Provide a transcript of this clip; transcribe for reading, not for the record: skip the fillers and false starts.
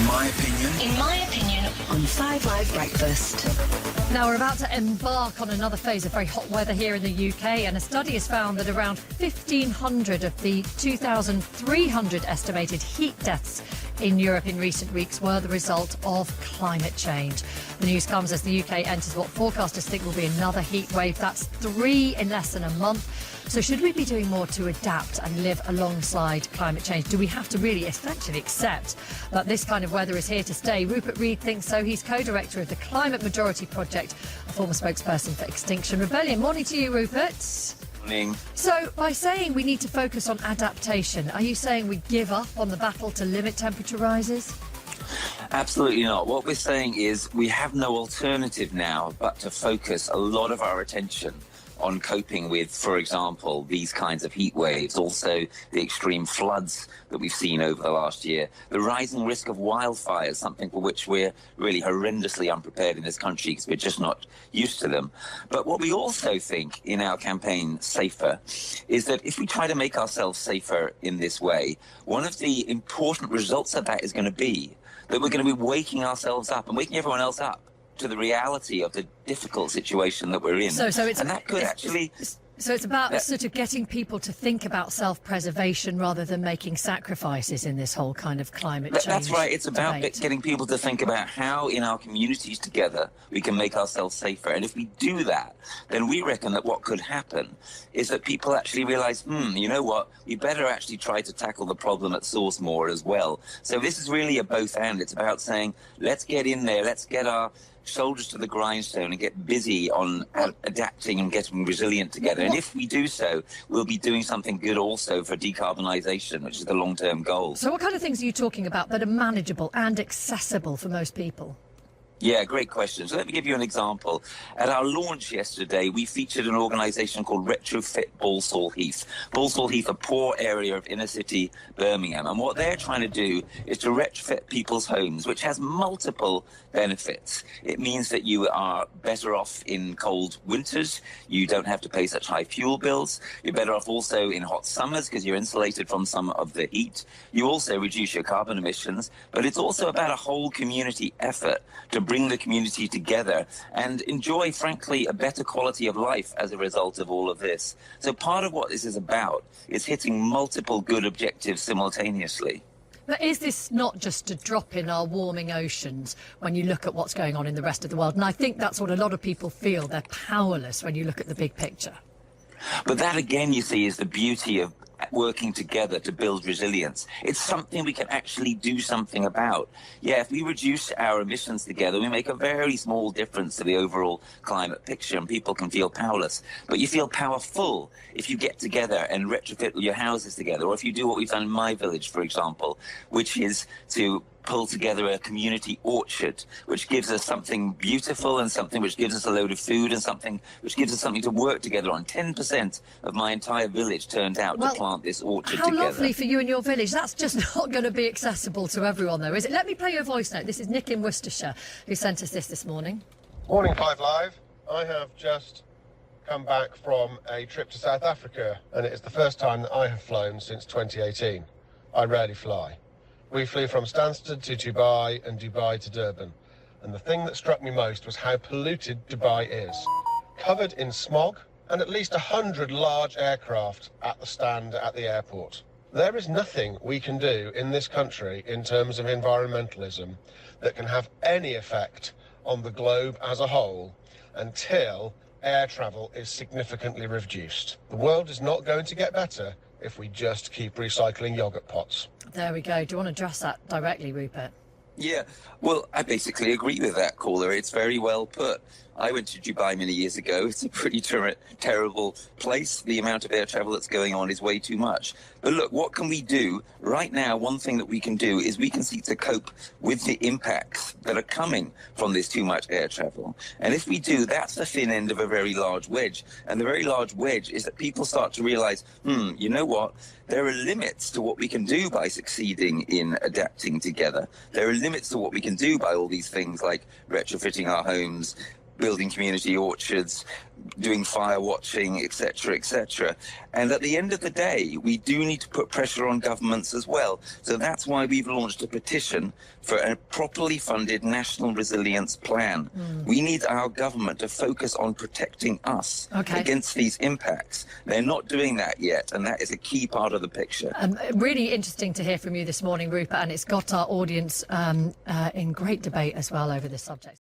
In my opinion, on 5 Live Breakfast. Now, we're about to embark on another phase of very hot weather here in the UK, and a study has found that around 1,500 of the 2,300 estimated heat deaths in Europe in recent weeks were the result of climate change. The news comes as the UK enters what forecasters think will be another heat wave. That's 3 in less than a month. So should we be doing more to adapt and live alongside climate change? Do we have to really essentially accept that this kind of weather is here to stay? Rupert Read thinks so. He's co-director of the Climate Majority Project, a former spokesperson for Extinction Rebellion. Morning to you, Rupert. Morning. So by saying we need to focus on adaptation, are you saying we give up on the battle to limit temperature rises? Absolutely not. What we're saying is we have no alternative now but to focus a lot of our attention on coping with, for example, these kinds of heat waves, also the extreme floods that we've seen over the last year, the rising risk of wildfires, something for which we're really horrendously unprepared in this country because we're just not used to them. But what we also think in our campaign, Safer, is that if we try to make ourselves safer in this way, one of the important results of that is going to be that we're going to be waking ourselves up and waking everyone else up to the reality of the difficult situation that we're in. So it's, and that could actually... So it's about sort of getting people to think about self-preservation rather than making sacrifices in this whole kind of climate change That's right. It's about debate. getting people to think about how in our communities together we can make ourselves safer. And if we do that, then we reckon that what could happen is that people actually realize, you know what, we better actually try to tackle the problem at source more as well. So this is really a both and. It's about saying, let's get in there, let's get our shoulders to the grindstone and get busy on adapting and getting resilient together. And if we do so, we'll be doing something good also for decarbonisation, which is the long-term goal. So what kind of things are you talking about that are manageable and accessible for most people? Yeah, great question. So let me give you an example. At our launch yesterday, we featured an organisation called Retrofit Balsall Heath. Balsall Heath, a poor area of inner city Birmingham. And what they're trying to do is to retrofit people's homes, which has multiple benefits. It means that you are better off in cold winters. You don't have to pay such high fuel bills. You're better off also in hot summers because you're insulated from some of the heat. You also reduce your carbon emissions. But it's also about a whole community effort to bring the community together and enjoy, frankly, a better quality of life as a result of all of this. So part of what this is about is hitting multiple good objectives simultaneously. But is this not just a drop in our warming oceans when you look at what's going on in the rest of the world? And I think that's what a lot of people feel. They're powerless when you look at the big picture. But that, again, you see, is the beauty of working together to build resilience. It's something we can actually do something about. Yeah, if we reduce our emissions together, we make a very small difference to the overall climate picture and people can feel powerless. But you feel powerful if you get together and retrofit your houses together, or if you do what we've done in my village, for example, which is to pull together a community orchard, which gives us something beautiful and something which gives us a load of food and something which gives us something to work together on. 10% of my entire village turned out to plant this orchard together. How lovely for you and your village. That's just not going to be accessible to everyone, though, is it? Let me play you a voice note. This is Nick in Worcestershire who sent us this morning. Morning, 5 Live. I have just come back from a trip to South Africa, and it is the first time that I have flown since 2018. I rarely fly. We flew from Stansted to Dubai and Dubai to Durban. And the thing that struck me most was how polluted Dubai is. Covered in smog and at least 100 large aircraft at the stand at the airport. There is nothing we can do in this country in terms of environmentalism that can have any effect on the globe as a whole until air travel is significantly reduced. The world is not going to get better if we just keep recycling yogurt pots. There we go. Do you want to address that directly, Rupert? Yeah, well, I basically agree with that caller. It's very well put. I went to Dubai many years ago. It's a pretty terrible place. The amount of air travel that's going on is way too much. But look, what can we do? Right now, one thing that we can do is we can seek to cope with the impacts that are coming from this too much air travel. And if we do, that's the thin end of a very large wedge. And the very large wedge is that people start to realize, you know what? There are limits to what we can do by succeeding in adapting together. There are limits to what we can do by all these things like retrofitting our homes, building community orchards, doing fire watching, etc., etc. And at the end of the day, we do need to put pressure on governments as well. So that's why we've launched a petition for a properly funded national resilience plan. We need our government to focus on protecting us against these impacts. They're not doing that yet, and that is a key part of the picture. Really interesting to hear from you this morning, Rupert, and it's got our audience in great debate as well over this subject.